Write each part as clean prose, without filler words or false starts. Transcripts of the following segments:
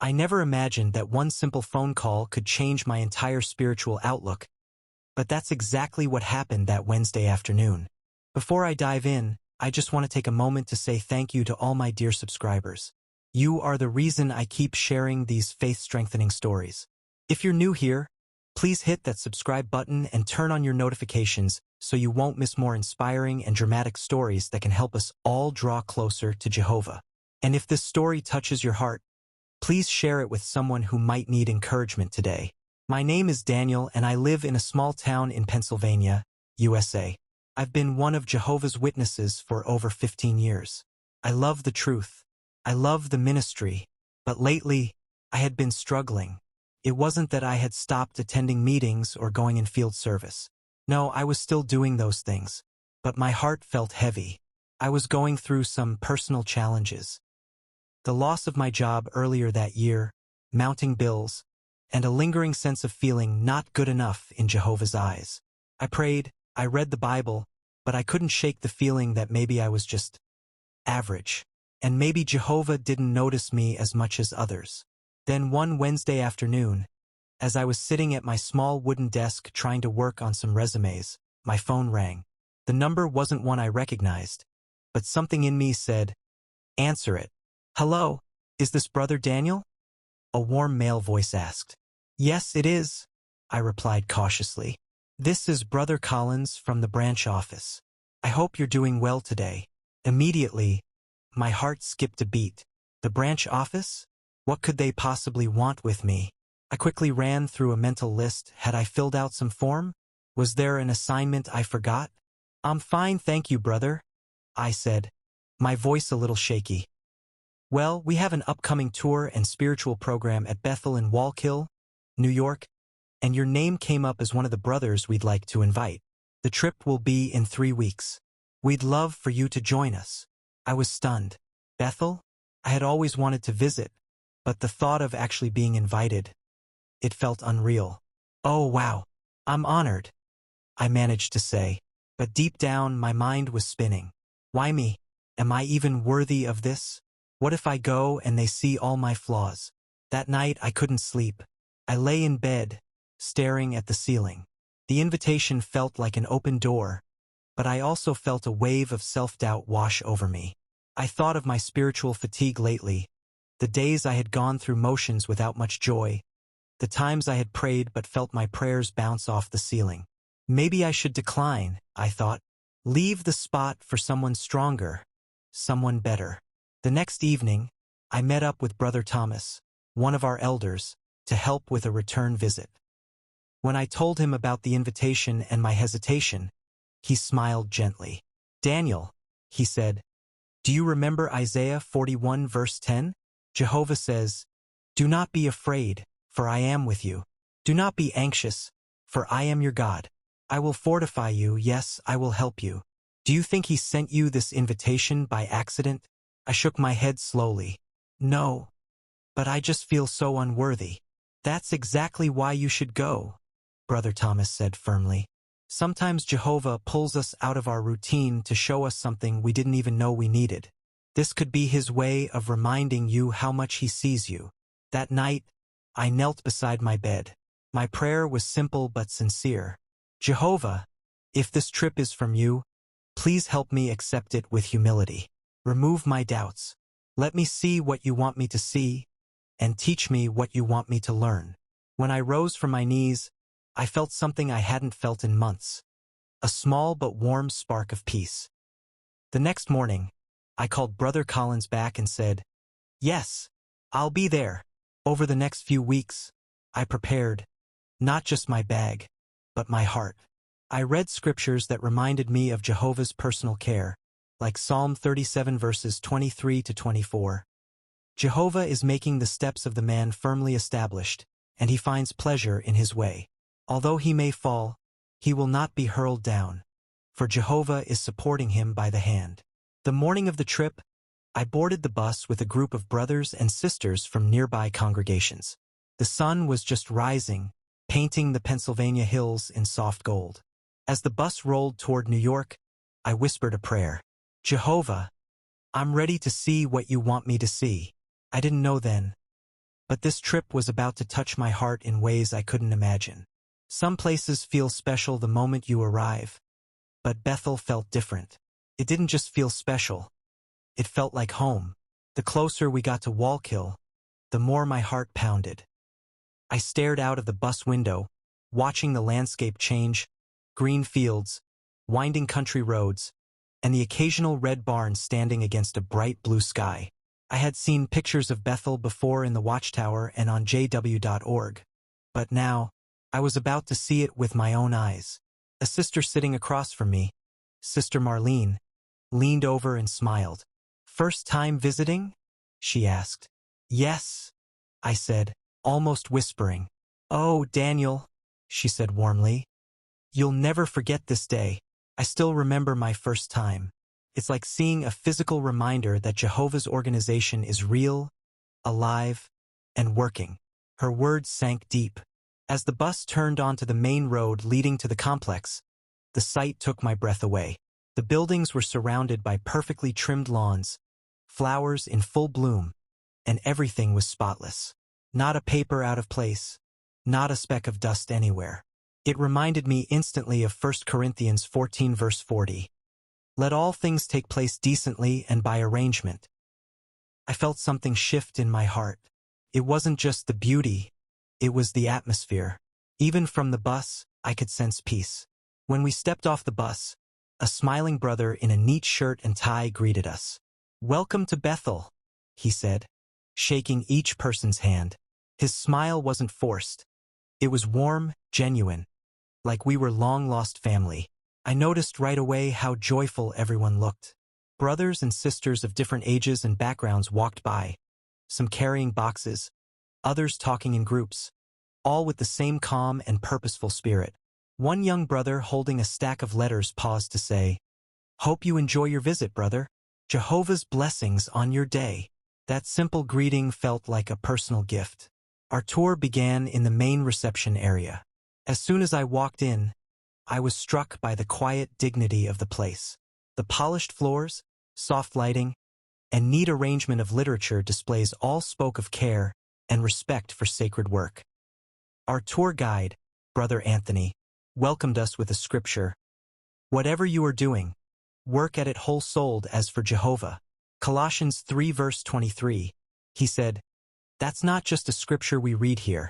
I never imagined that one simple phone call could change my entire spiritual outlook, but that's exactly what happened that Wednesday afternoon. Before I dive in, I just want to take a moment to say thank you to all my dear subscribers. You are the reason I keep sharing these faith-strengthening stories. If you're new here, please hit that subscribe button and turn on your notifications so you won't miss more inspiring and dramatic stories that can help us all draw closer to Jehovah. And if this story touches your heart, please share it with someone who might need encouragement today. My name is Daniel and I live in a small town in Pennsylvania, USA. I've been one of Jehovah's Witnesses for over 15 years. I love the truth. I love the ministry. But lately, I had been struggling. It wasn't that I had stopped attending meetings or going in field service. No, I was still doing those things. But my heart felt heavy. I was going through some personal challenges. The loss of my job earlier that year, mounting bills, and a lingering sense of feeling not good enough in Jehovah's eyes. I prayed, I read the Bible, but I couldn't shake the feeling that maybe I was just average, and maybe Jehovah didn't notice me as much as others. Then one Wednesday afternoon, as I was sitting at my small wooden desk trying to work on some resumes, my phone rang. The number wasn't one I recognized, but something in me said, "Answer it." "Hello, is this Brother Daniel?" A warm male voice asked. "Yes, it is," I replied cautiously. "This is Brother Collins from the branch office. I hope you're doing well today." Immediately, my heart skipped a beat. The branch office? What could they possibly want with me? I quickly ran through a mental list. Had I filled out some form? Was there an assignment I forgot? "I'm fine, thank you, brother," I said, my voice a little shaky. "Well, we have an upcoming tour and spiritual program at Bethel in Wallkill, New York, and your name came up as one of the brothers we'd like to invite. The trip will be in 3 weeks. We'd love for you to join us." I was stunned. Bethel? I had always wanted to visit, but the thought of actually being invited, it felt unreal. "Oh, wow. I'm honored," I managed to say, but deep down my mind was spinning. Why me? Am I even worthy of this? What if I go and they see all my flaws? That night I couldn't sleep. I lay in bed, staring at the ceiling. The invitation felt like an open door, but I also felt a wave of self-doubt wash over me. I thought of my spiritual fatigue lately, the days I had gone through motions without much joy, the times I had prayed but felt my prayers bounce off the ceiling. Maybe I should decline, I thought. Leave the spot for someone stronger, someone better. The next evening, I met up with Brother Thomas, one of our elders, to help with a return visit. When I told him about the invitation and my hesitation, he smiled gently. "Daniel," he said, "do you remember Isaiah 41 verse 10? Jehovah says, 'Do not be afraid, for I am with you. Do not be anxious, for I am your God. I will fortify you, yes, I will help you.' Do you think he sent you this invitation by accident?" I shook my head slowly. "No, but I just feel so unworthy." "That's exactly why you should go," Brother Thomas said firmly. "Sometimes Jehovah pulls us out of our routine to show us something we didn't even know we needed. This could be his way of reminding you how much he sees you." That night, I knelt beside my bed. My prayer was simple but sincere. "Jehovah, if this trip is from you, please help me accept it with humility. Remove my doubts. Let me see what you want me to see, and teach me what you want me to learn." When I rose from my knees, I felt something I hadn't felt in months. A small but warm spark of peace. The next morning, I called Brother Collins back and said, "Yes, I'll be there." Over the next few weeks, I prepared, not just my bag, but my heart. I read scriptures that reminded me of Jehovah's personal care, like Psalm 37 verses 23 to 24. Jehovah is making the steps of the man firmly established, and he finds pleasure in his way. Although he may fall, he will not be hurled down, for Jehovah is supporting him by the hand. The morning of the trip, I boarded the bus with a group of brothers and sisters from nearby congregations. The sun was just rising, painting the Pennsylvania hills in soft gold. As the bus rolled toward New York, I whispered a prayer. "Jehovah, I'm ready to see what you want me to see." I didn't know then, But this trip was about to touch my heart in ways I couldn't imagine. Some places feel special the moment you arrive, but Bethel felt different. It didn't just feel special, it felt like home. The closer we got to Wallkill, the more my heart pounded. I stared out of the bus window, watching the landscape change, green fields, winding country roads, and the occasional red barn standing against a bright blue sky. I had seen pictures of Bethel before in the Watchtower and on jw.org, but now, I was about to see it with my own eyes. A sister sitting across from me, Sister Marlene, leaned over and smiled. "First time visiting?" she asked. "Yes," I said, almost whispering. "Oh, Daniel," she said warmly. "You'll never forget this day." I still remember my first time. It's like seeing a physical reminder that Jehovah's organization is real, alive, and working. Her words sank deep. As the bus turned onto the main road leading to the complex, the sight took my breath away. The buildings were surrounded by perfectly trimmed lawns, flowers in full bloom, and everything was spotless. Not a paper out of place, not a speck of dust anywhere. It reminded me instantly of 1 Corinthians 14 verse 40. Let all things take place decently and by arrangement. I felt something shift in my heart. It wasn't just the beauty, it was the atmosphere. Even from the bus, I could sense peace. When we stepped off the bus, a smiling brother in a neat shirt and tie greeted us. "Welcome to Bethel," he said, shaking each person's hand. His smile wasn't forced. It was warm, genuine, like we were long-lost family. I noticed right away how joyful everyone looked. Brothers and sisters of different ages and backgrounds walked by, some carrying boxes, others talking in groups, all with the same calm and purposeful spirit. One young brother holding a stack of letters paused to say, "Hope you enjoy your visit, brother. Jehovah's blessings on your day." That simple greeting felt like a personal gift. Our tour began in the main reception area. As soon as I walked in, I was struck by the quiet dignity of the place. The polished floors, soft lighting, and neat arrangement of literature displays all spoke of care and respect for sacred work. Our tour guide, Brother Anthony, welcomed us with a scripture. "Whatever you are doing, work at it whole-souled as for Jehovah." Colossians 3 verse 23, he said, "That's not just a scripture we read here.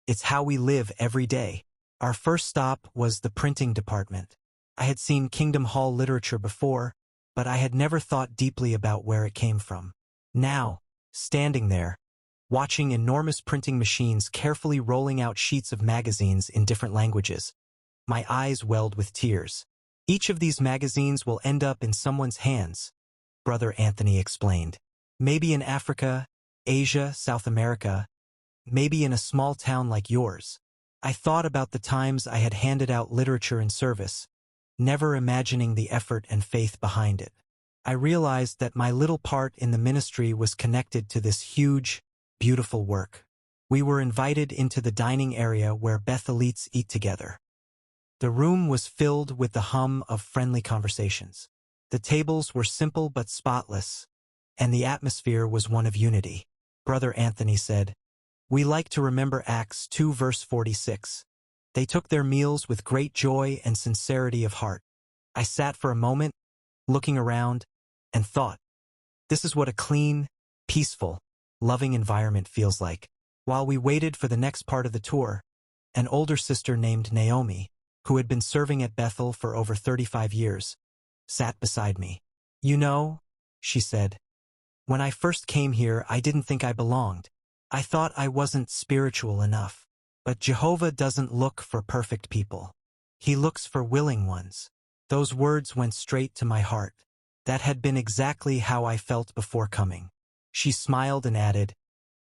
It's how we live every day." Our first stop was the printing department. I had seen Kingdom Hall literature before, but I had never thought deeply about where it came from. Now, standing there, watching enormous printing machines carefully rolling out sheets of magazines in different languages, my eyes welled with tears. "Each of these magazines will end up in someone's hands," Brother Anthony explained. "Maybe in Africa, Asia, South America, maybe in a small town like yours." I thought about the times I had handed out literature in service, never imagining the effort and faith behind it. I realized that my little part in the ministry was connected to this huge, beautiful work. We were invited into the dining area where Bethelites eat together. The room was filled with the hum of friendly conversations. The tables were simple but spotless, and the atmosphere was one of unity. Brother Anthony said, "We like to remember Acts 2 verse 46. They took their meals with great joy and sincerity of heart." I sat for a moment, looking around, and thought, this is what a clean, peaceful, loving environment feels like. While we waited for the next part of the tour, an older sister named Naomi, who had been serving at Bethel for over 35 years, sat beside me. "You know," she said, "when I first came here, I didn't think I belonged. I thought I wasn't spiritual enough. But Jehovah doesn't look for perfect people. He looks for willing ones." Those words went straight to my heart. That had been exactly how I felt before coming. She smiled and added,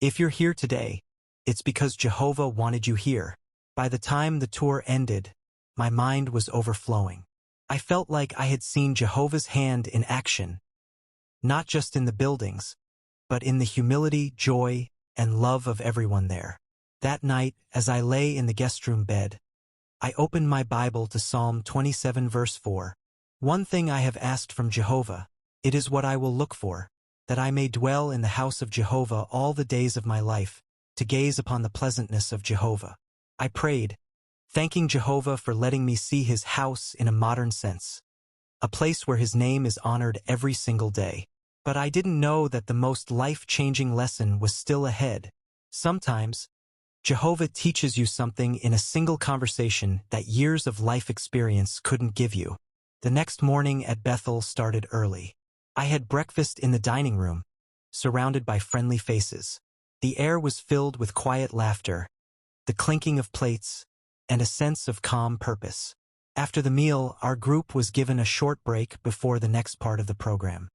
"If you're here today, it's because Jehovah wanted you here." By the time the tour ended, my mind was overflowing. I felt like I had seen Jehovah's hand in action, not just in the buildings, but in the humility, joy, and love of everyone there. That night, as I lay in the guest room bed, I opened my Bible to Psalm 27 verse 4. "One thing I have asked from Jehovah, it is what I will look for, that I may dwell in the house of Jehovah all the days of my life, to gaze upon the pleasantness of Jehovah. I prayed, thanking Jehovah for letting me see his house in a modern sense, a place where his name is honored every single day. But I didn't know that the most life-changing lesson was still ahead. Sometimes, Jehovah teaches you something in a single conversation that years of life experience couldn't give you. The next morning at Bethel started early. I had breakfast in the dining room, surrounded by friendly faces. The air was filled with quiet laughter, the clinking of plates, and a sense of calm purpose. After the meal, our group was given a short break before the next part of the program.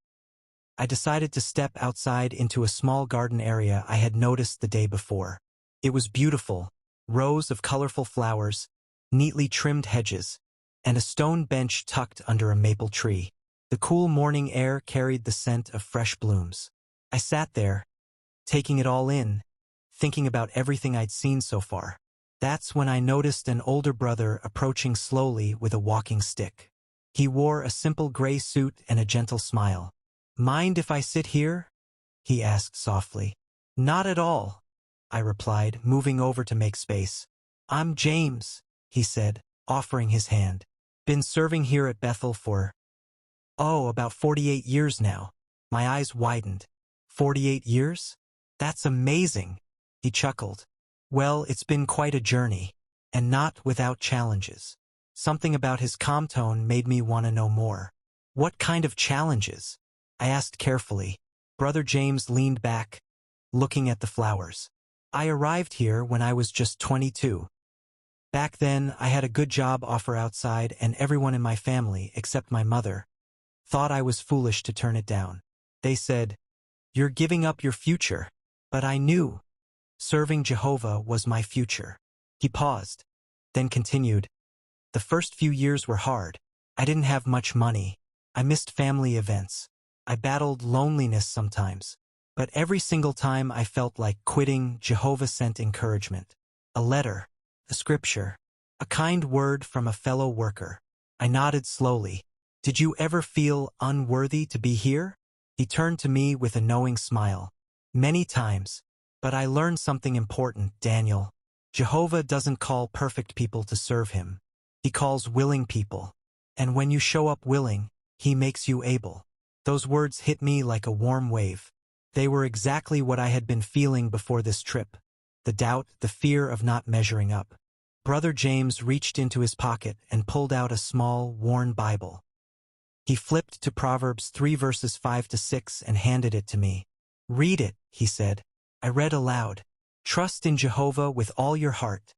I decided to step outside into a small garden area I had noticed the day before. It was beautiful, rows of colorful flowers, neatly trimmed hedges, and a stone bench tucked under a maple tree. The cool morning air carried the scent of fresh blooms. I sat there, taking it all in, thinking about everything I'd seen so far. That's when I noticed an older brother approaching slowly with a walking stick. He wore a simple gray suit and a gentle smile. "Mind if I sit here?" he asked softly. "Not at all," I replied, moving over to make space. "I'm James," he said, offering his hand. "Been serving here at Bethel for, about 48 years now." My eyes widened. 48 years? That's amazing, he chuckled. "Well, it's been quite a journey, and not without challenges." Something about his calm tone made me want to know more. "What kind of challenges?" I asked carefully. Brother James leaned back, looking at the flowers. "I arrived here when I was just 22. Back then, I had a good job offer outside, and everyone in my family, except my mother, thought I was foolish to turn it down. They said, 'You're giving up your future.' But I knew serving Jehovah was my future." He paused, then continued, "The first few years were hard. I didn't have much money. I missed family events. I battled loneliness sometimes. But every single time I felt like quitting, Jehovah sent encouragement. A letter, a scripture, a kind word from a fellow worker." I nodded slowly. "Did you ever feel unworthy to be here?" He turned to me with a knowing smile. "Many times. But I learned something important, Daniel. Jehovah doesn't call perfect people to serve him. He calls willing people. And when you show up willing, he makes you able." Those words hit me like a warm wave. They were exactly what I had been feeling before this trip. The doubt, the fear of not measuring up. Brother James reached into his pocket and pulled out a small, worn Bible. He flipped to Proverbs 3 verses 5 to 6 and handed it to me. "Read it," he said. I read aloud. "Trust in Jehovah with all your heart,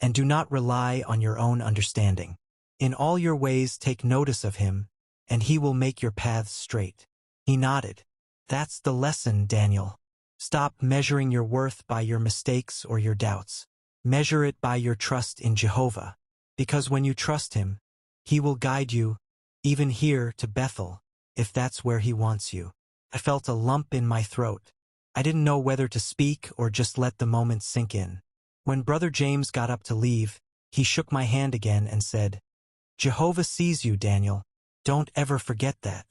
and do not rely on your own understanding. In all your ways take notice of him, and he will make your paths straight." He nodded. "That's the lesson, Daniel. Stop measuring your worth by your mistakes or your doubts. Measure it by your trust in Jehovah. Because when you trust him, he will guide you, even here to Bethel, if that's where he wants you." I felt a lump in my throat. I didn't know whether to speak or just let the moment sink in. When Brother James got up to leave, he shook my hand again and said, "Jehovah sees you, Daniel. Don't ever forget that."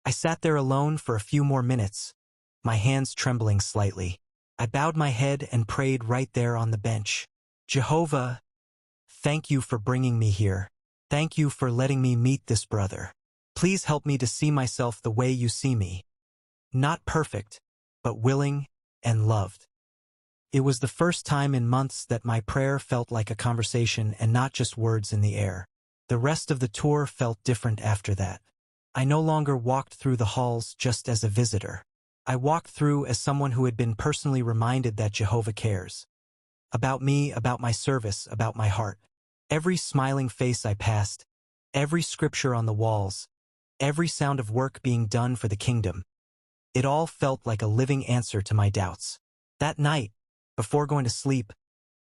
I sat there alone for a few more minutes, my hands trembling slightly. I bowed my head and prayed right there on the bench. "Jehovah, thank you for bringing me here. Thank you for letting me meet this brother. Please help me to see myself the way you see me. Not perfect, but willing and loved." It was the first time in months that my prayer felt like a conversation and not just words in the air. The rest of the tour felt different after that. I no longer walked through the halls just as a visitor. I walked through as someone who had been personally reminded that Jehovah cares. About me, about my service, about my heart. Every smiling face I passed, every scripture on the walls, every sound of work being done for the kingdom. It all felt like a living answer to my doubts. That night, before going to sleep,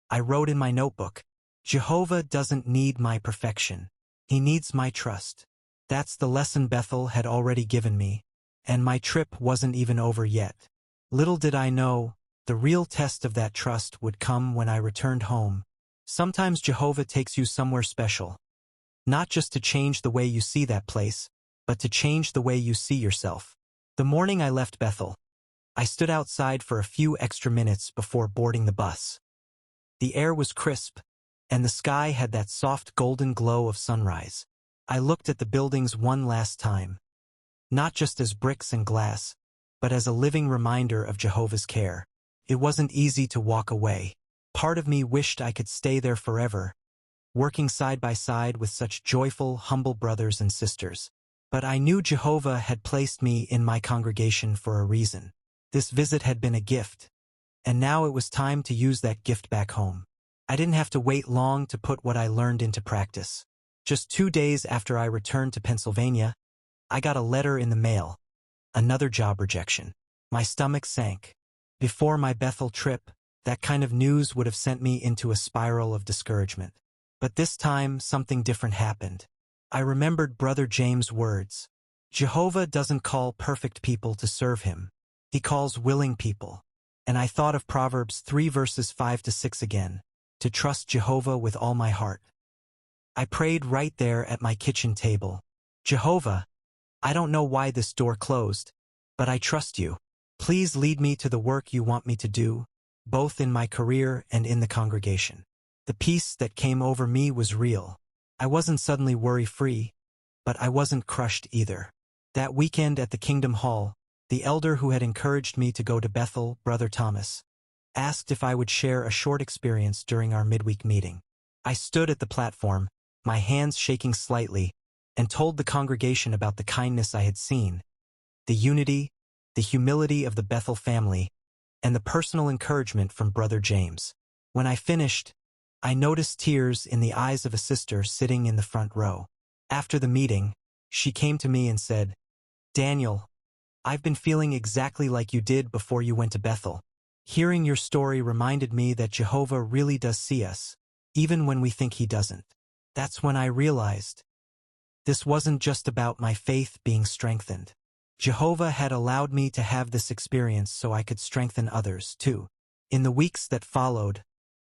I wrote in my notebook, "Jehovah doesn't need my perfection. He needs my trust." That's the lesson Bethel had already given me, and my trip wasn't even over yet. Little did I know, the real test of that trust would come when I returned home. Sometimes Jehovah takes you somewhere special, not just to change the way you see that place, but to change the way you see yourself. The morning I left Bethel, I stood outside for a few extra minutes before boarding the bus. The air was crisp, and the sky had that soft golden glow of sunrise. I looked at the buildings one last time, not just as bricks and glass, but as a living reminder of Jehovah's care. It wasn't easy to walk away. Part of me wished I could stay there forever, working side by side with such joyful, humble brothers and sisters. But I knew Jehovah had placed me in my congregation for a reason. This visit had been a gift, and now it was time to use that gift back home. I didn't have to wait long to put what I learned into practice. Just 2 days after I returned to Pennsylvania, I got a letter in the mail. Another job rejection. My stomach sank. Before my Bethel trip, that kind of news would have sent me into a spiral of discouragement. But this time, something different happened. I remembered Brother James' words. Jehovah doesn't call perfect people to serve him. He calls willing people. And I thought of Proverbs 3 verses 5 to 6 again, to trust Jehovah with all my heart. I prayed right there at my kitchen table. Jehovah, I don't know why this door closed, but I trust you. Please lead me to the work you want me to do, both in my career and in the congregation. The peace that came over me was real. I wasn't suddenly worry-free, but I wasn't crushed either. That weekend at the Kingdom Hall, the elder who had encouraged me to go to Bethel, Brother Thomas, asked if I would share a short experience during our midweek meeting. I stood at the platform, my hands shaking slightly, and told the congregation about the kindness I had seen, the unity, the humility of the Bethel family, and the personal encouragement from Brother James. When I finished, I noticed tears in the eyes of a sister sitting in the front row. After the meeting, she came to me and said, "Daniel, I've been feeling exactly like you did before you went to Bethel. Hearing your story reminded me that Jehovah really does see us, even when we think he doesn't." That's when I realized this wasn't just about my faith being strengthened. Jehovah had allowed me to have this experience so I could strengthen others, too. In the weeks that followed,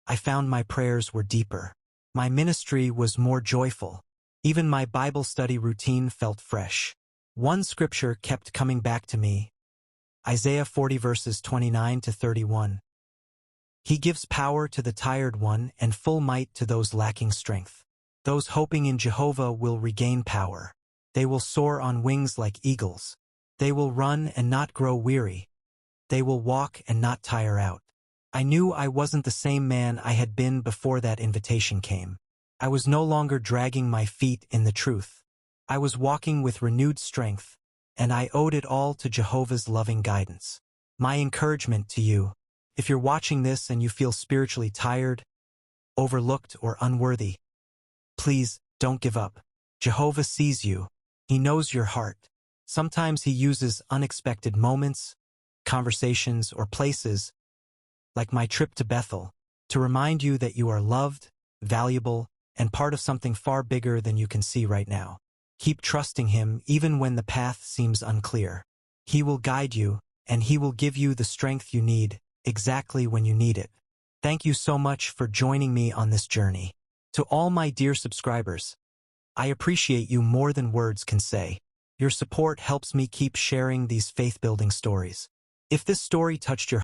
I found my prayers were deeper. My ministry was more joyful. Even my Bible study routine felt fresh. One scripture kept coming back to me, Isaiah 40 verses 29 to 31. He gives power to the tired one and full might to those lacking strength. Those hoping in Jehovah will regain power. They will soar on wings like eagles. They will run and not grow weary. They will walk and not tire out. I knew I wasn't the same man I had been before that invitation came. I was no longer dragging my feet in the truth. I was walking with renewed strength, and I owed it all to Jehovah's loving guidance. My encouragement to you, if you're watching this and you feel spiritually tired, overlooked, or unworthy, please don't give up. Jehovah sees you. He knows your heart. Sometimes he uses unexpected moments, conversations, or places, like my trip to Bethel, to remind you that you are loved, valuable, and part of something far bigger than you can see right now. Keep trusting him even when the path seems unclear. He will guide you, and he will give you the strength you need, exactly when you need it. Thank you so much for joining me on this journey. To all my dear subscribers, I appreciate you more than words can say. Your support helps me keep sharing these faith-building stories. If this story touched your